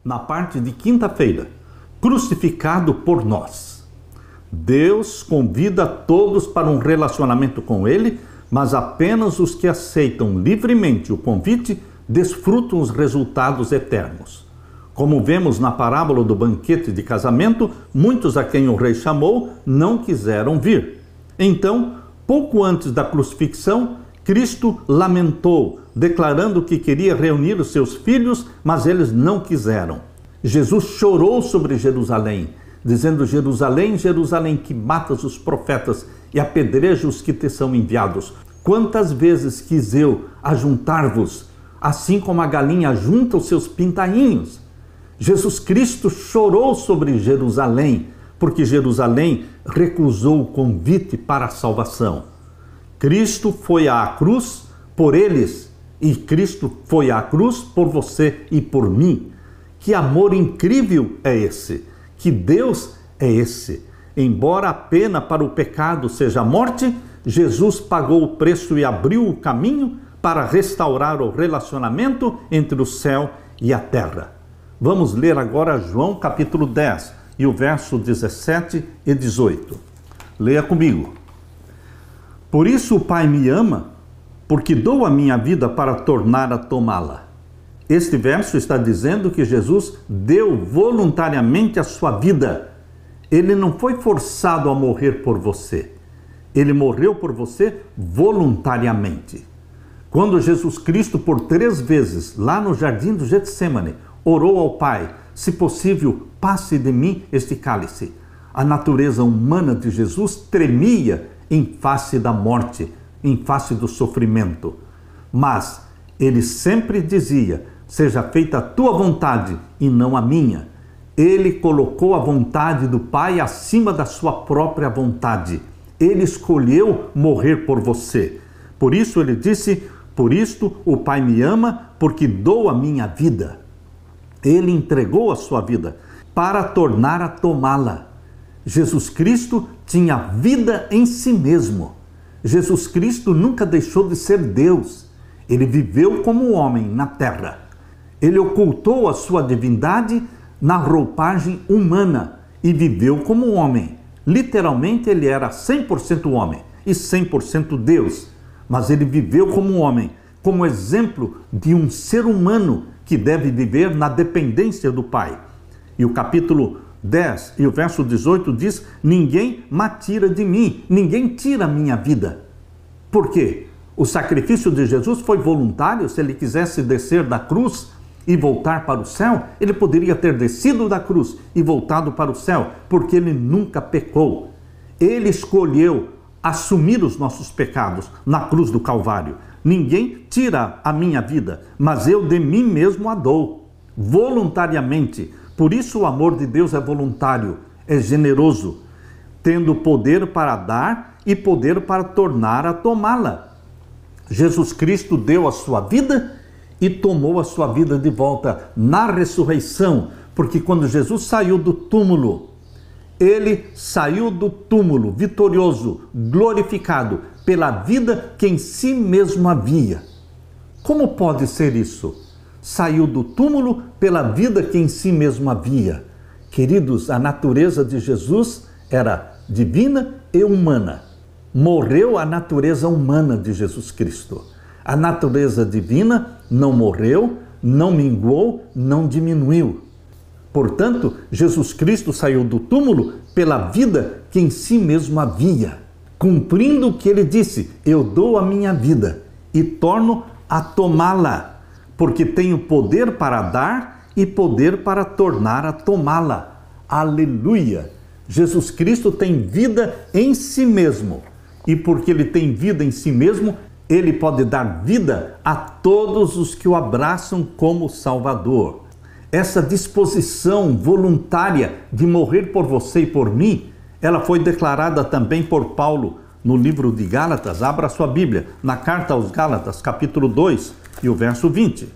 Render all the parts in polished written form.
na parte de quinta-feira, crucificado por nós. Deus convida todos para um relacionamento com Ele, mas apenas os que aceitam livremente o convite desfrutam os resultados eternos. Como vemos na parábola do banquete de casamento, muitos a quem o rei chamou não quiseram vir. Então, pouco antes da crucifixão, Cristo lamentou, declarando que queria reunir os seus filhos, mas eles não quiseram. Jesus chorou sobre Jerusalém, dizendo: Jerusalém, Jerusalém, que matas os profetas e apedreja os que te são enviados. Quantas vezes quis eu ajuntar-vos, assim como a galinha ajunta os seus pintainhos? Jesus Cristo chorou sobre Jerusalém, porque Jerusalém recusou o convite para a salvação. Cristo foi à cruz por eles, e Cristo foi à cruz por você e por mim. Que amor incrível é esse! Que Deus é esse! Embora a pena para o pecado seja a morte, Jesus pagou o preço e abriu o caminho para restaurar o relacionamento entre o céu e a terra. Vamos ler agora João capítulo 10 e o verso 17 e 18. Leia comigo. Por isso o Pai me ama, porque dou a minha vida para tornar a tomá-la. Este verso está dizendo que Jesus deu voluntariamente a sua vida. Ele não foi forçado a morrer por você. Ele morreu por você voluntariamente. Quando Jesus Cristo, por 3 vezes, lá no jardim do Getsêmani, orou ao Pai: se possível, passe de mim este cálice. A natureza humana de Jesus tremia em face da morte, em face do sofrimento. Mas ele sempre dizia: seja feita a tua vontade e não a minha. Ele colocou a vontade do Pai acima da sua própria vontade. Ele escolheu morrer por você. Por isso ele disse: por isto o Pai me ama, porque dou a minha vida. Ele entregou a sua vida para tornar a tomá-la. Jesus Cristo tinha vida em si mesmo. Jesus Cristo nunca deixou de ser Deus. Ele viveu como homem na terra. Ele ocultou a sua divindade na roupagem humana e viveu como homem. Literalmente ele era 100% homem e 100% Deus. Mas ele viveu como homem, como exemplo de um ser humano que deve viver na dependência do Pai. E o capítulo 10 e o verso 18 diz: ninguém me tira de mim, ninguém tira a minha vida. Por quê? O sacrifício de Jesus foi voluntário. Se ele quisesse descer da cruz e voltar para o céu, ele poderia ter descido da cruz e voltado para o céu, porque ele nunca pecou. Ele escolheu assumir os nossos pecados na cruz do Calvário. Ninguém tira a minha vida, mas eu de mim mesmo a dou, voluntariamente. Por isso o amor de Deus é voluntário, é generoso, tendo poder para dar e poder para tornar a tomá-la. Jesus Cristo deu a sua vida e tomou a sua vida de volta na ressurreição, porque quando Jesus saiu do túmulo, ele saiu do túmulo vitorioso, glorificado, pela vida que em si mesmo havia. Como pode ser isso? Saiu do túmulo pela vida que em si mesmo havia. Queridos, a natureza de Jesus era divina e humana. Morreu a natureza humana de Jesus Cristo. A natureza divina não morreu, não minguou, não diminuiu. Portanto, Jesus Cristo saiu do túmulo pela vida que em si mesmo havia, cumprindo o que ele disse: eu dou a minha vida e torno a tomá-la, porque tenho poder para dar e poder para tornar a tomá-la. Aleluia! Jesus Cristo tem vida em si mesmo, e porque ele tem vida em si mesmo, ele pode dar vida a todos os que o abraçam como Salvador. Essa disposição voluntária de morrer por você e por mim, ela foi declarada também por Paulo no livro de Gálatas. Abra sua Bíblia, na carta aos Gálatas, capítulo 2 e o verso 20.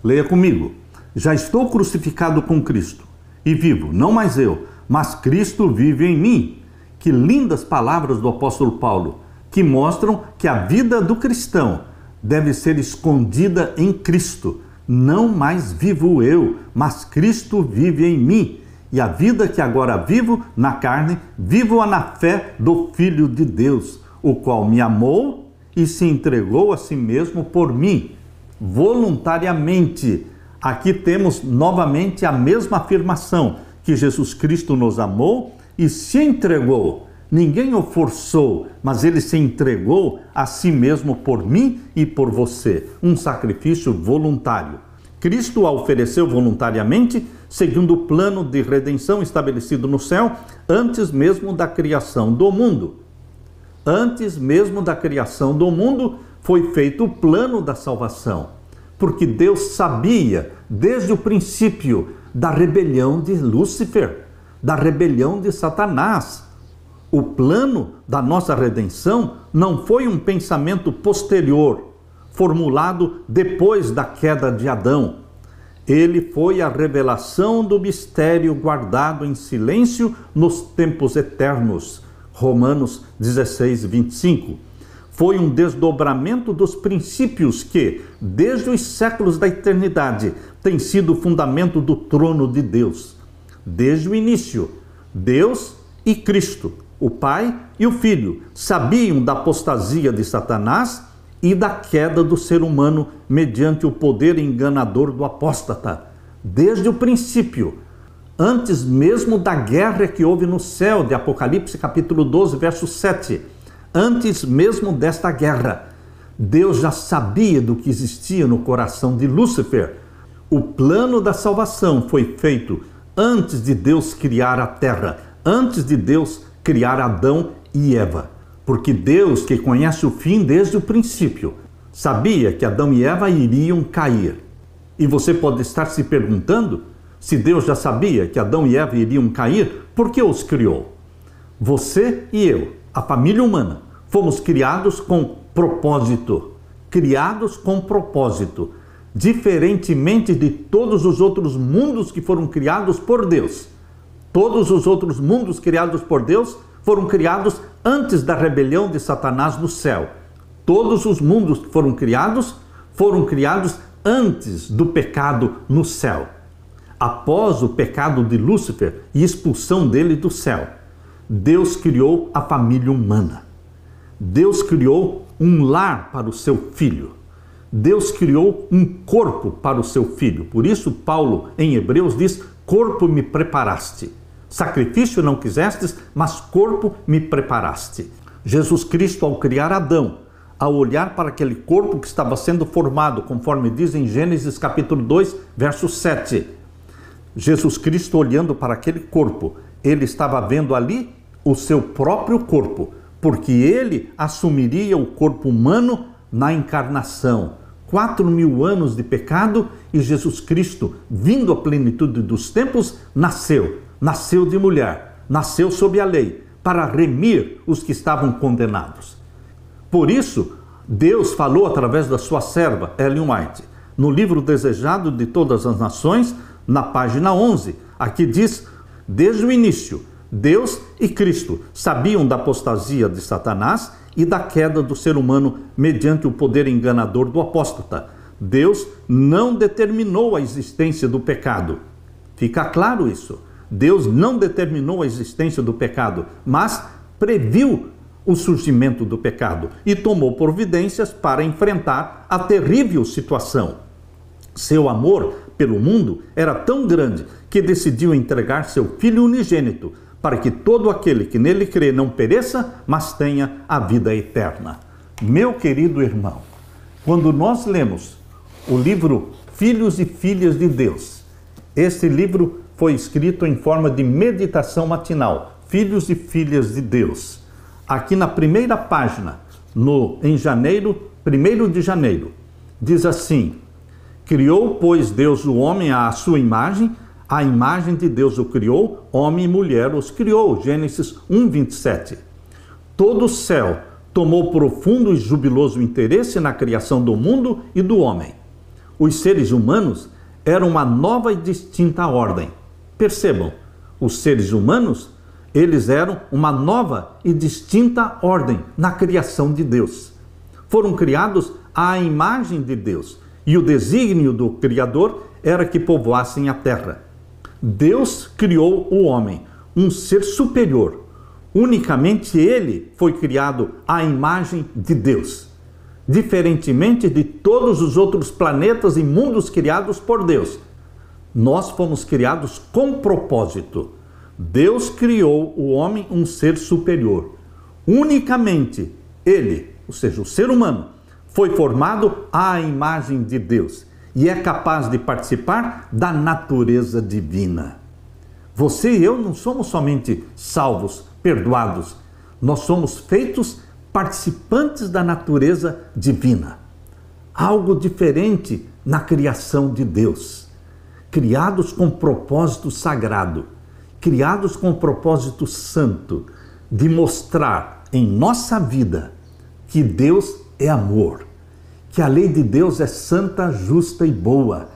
Leia comigo. Já estou crucificado com Cristo e vivo, não mais eu, mas Cristo vive em mim. Que lindas palavras do apóstolo Paulo, que mostram que a vida do cristão deve ser escondida em Cristo, Não mais vivo eu, mas Cristo vive em mim. E a vida que agora vivo na carne, vivo-a na fé do Filho de Deus, o qual me amou e se entregou a si mesmo por mim, voluntariamente. Aqui temos novamente a mesma afirmação, que Jesus Cristo nos amou e se entregou. Ninguém o forçou, mas ele se entregou a si mesmo por mim e por você. Um sacrifício voluntário. Cristo a ofereceu voluntariamente, segundo o plano de redenção estabelecido no céu, antes mesmo da criação do mundo. Antes mesmo da criação do mundo, foi feito o plano da salvação. Porque Deus sabia, desde o princípio, da rebelião de Lúcifer, da rebelião de Satanás. O plano da nossa redenção não foi um pensamento posterior, formulado depois da queda de Adão. Ele foi a revelação do mistério guardado em silêncio nos tempos eternos. Romanos 16, 25. Foi um desdobramento dos princípios que, desde os séculos da eternidade, tem sido o fundamento do trono de Deus. Desde o início, Deus e Cristo, o Pai e o Filho, sabiam da apostasia de Satanás e da queda do ser humano mediante o poder enganador do apóstata. Desde o princípio, antes mesmo da guerra que houve no céu, de Apocalipse capítulo 12, verso 7, antes mesmo desta guerra, Deus já sabia do que existia no coração de Lúcifer. O plano da salvação foi feito antes de Deus criar a terra, antes de Deus criar Adão e Eva. Porque Deus, que conhece o fim desde o princípio, sabia que Adão e Eva iriam cair. E você pode estar se perguntando, se Deus já sabia que Adão e Eva iriam cair, por que os criou? Você e eu, a família humana, fomos criados com propósito. Criados com propósito. Diferentemente de todos os outros mundos que foram criados por Deus. Todos os outros mundos criados por Deus foram criados antes da rebelião de Satanás no céu. Todos os mundos que foram criados antes do pecado no céu. Após o pecado de Lúcifer e expulsão dele do céu, Deus criou a família humana. Deus criou um lar para o seu filho. Deus criou um corpo para o seu filho. Por isso Paulo em Hebreus diz, corpo me preparaste. Sacrifício não quisestes, mas corpo me preparaste. Jesus Cristo, ao criar Adão, ao olhar para aquele corpo que estava sendo formado, conforme diz em Gênesis capítulo 2, verso 7. Jesus Cristo olhando para aquele corpo, ele estava vendo ali o seu próprio corpo, porque ele assumiria o corpo humano na encarnação. 4.000 anos de pecado e Jesus Cristo, vindo à plenitude dos tempos, nasceu de mulher, nasceu sob a lei, para remir os que estavam condenados. Por isso, Deus falou através da sua serva, Ellen White, no livro Desejado de Todas as Nações, na página 11, aqui diz, desde o início, Deus e Cristo sabiam da apostasia de Satanás e da queda do ser humano mediante o poder enganador do apóstata. Deus não determinou a existência do pecado. Fica claro isso. Deus não determinou a existência do pecado, mas previu o surgimento do pecado e tomou providências para enfrentar a terrível situação. Seu amor pelo mundo era tão grande que decidiu entregar seu Filho unigênito para que todo aquele que nele crê não pereça, mas tenha a vida eterna. Meu querido irmão, quando nós lemos o livro Filhos e Filhas de Deus, este livro foi escrito em forma de meditação matinal, Filhos e Filhas de Deus. Aqui na primeira página, em janeiro, 1º de janeiro, diz assim, criou, pois, Deus o homem à sua imagem, a imagem de Deus o criou, homem e mulher os criou. Gênesis 1, 27. Todo o céu tomou profundo e jubiloso interesse na criação do mundo e do homem. Os seres humanos eram uma nova e distinta ordem. Percebam, os seres humanos, eles eram uma nova e distinta ordem na criação de Deus. Foram criados à imagem de Deus. e o desígnio do Criador era que povoassem a terra. Deus criou o homem, um ser superior. Unicamente ele foi criado à imagem de Deus, diferentemente de todos os outros planetas e mundos criados por Deus. Nós fomos criados com propósito. Deus criou o homem um ser superior. Unicamente ele, ou seja, o ser humano, foi formado à imagem de Deus e é capaz de participar da natureza divina. Você e eu não somos somente salvos, perdoados, nós somos feitos participantes da natureza divina. Algo diferente na criação de Deus. Criados com propósito sagrado, criados com propósito santo, de mostrar em nossa vida que Deus é amor, que a lei de Deus é santa, justa e boa.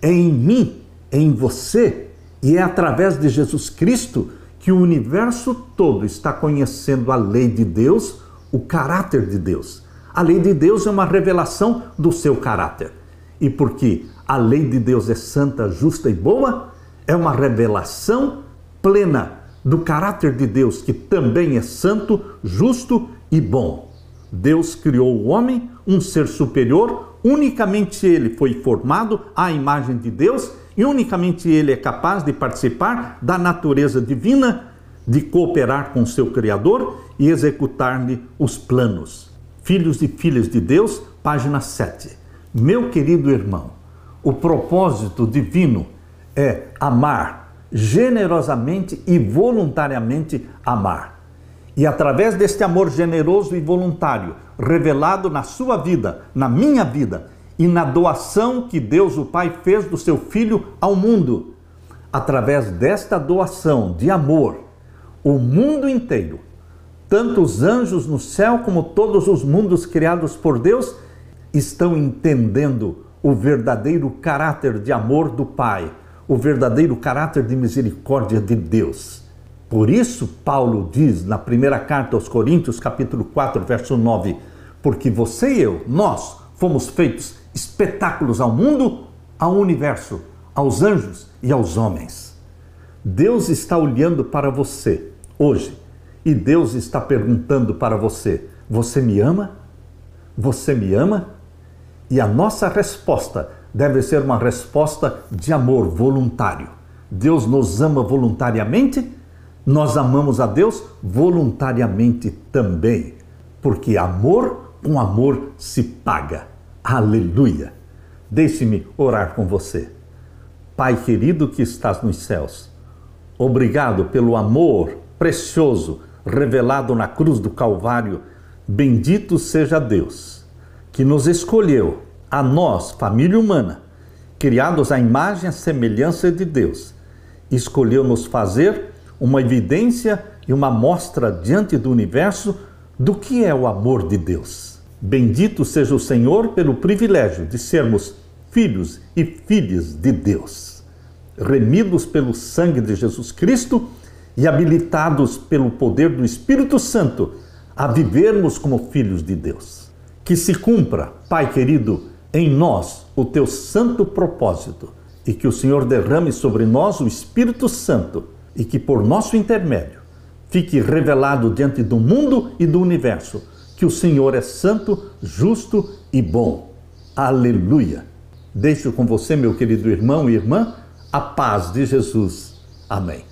É em mim, é em você, e é através de Jesus Cristo que o universo todo está conhecendo a lei de Deus, o caráter de Deus. A lei de Deus é uma revelação do seu caráter. E porque a lei de Deus é santa, justa e boa, é uma revelação plena do caráter de Deus, que também é santo, justo e bom. Deus criou o homem, um ser superior, unicamente ele foi formado à imagem de Deus e unicamente ele é capaz de participar da natureza divina, de cooperar com seu Criador e executar-lhe os planos. Filhos e filhas de Deus, página 7. Meu querido irmão, o propósito divino é amar, generosamente e voluntariamente amar. E através deste amor generoso e voluntário, revelado na sua vida, na minha vida, e na doação que Deus o Pai fez do seu Filho ao mundo, através desta doação de amor, o mundo inteiro, tanto os anjos no céu como todos os mundos criados por Deus, estão entendendo o verdadeiro caráter de amor do Pai, o verdadeiro caráter de misericórdia de Deus. Por isso, Paulo diz na primeira carta aos Coríntios, capítulo 4, verso 9, porque você e eu, nós, fomos feitos espetáculos ao mundo, ao universo, aos anjos e aos homens. Deus está olhando para você hoje e Deus está perguntando para você, você me ama? Você me ama? E a nossa resposta deve ser uma resposta de amor voluntário. Deus nos ama voluntariamente, nós amamos a Deus voluntariamente também, porque amor com amor se paga. Aleluia! Deixe-me orar com você. Pai querido que estás nos céus, obrigado pelo amor precioso revelado na cruz do Calvário. Bendito seja Deus, que nos escolheu, a nós, família humana, criados à imagem e semelhança de Deus, escolheu nos fazer uma evidência e uma mostra diante do universo do que é o amor de Deus. Bendito seja o Senhor pelo privilégio de sermos filhos e filhas de Deus, remidos pelo sangue de Jesus Cristo e habilitados pelo poder do Espírito Santo a vivermos como filhos de Deus. Que se cumpra, Pai querido, em nós o teu santo propósito e que o Senhor derrame sobre nós o Espírito Santo e que por nosso intermédio fique revelado diante do mundo e do universo que o Senhor é santo, justo e bom. Aleluia! Deixo com você, meu querido irmão e irmã, a paz de Jesus. Amém.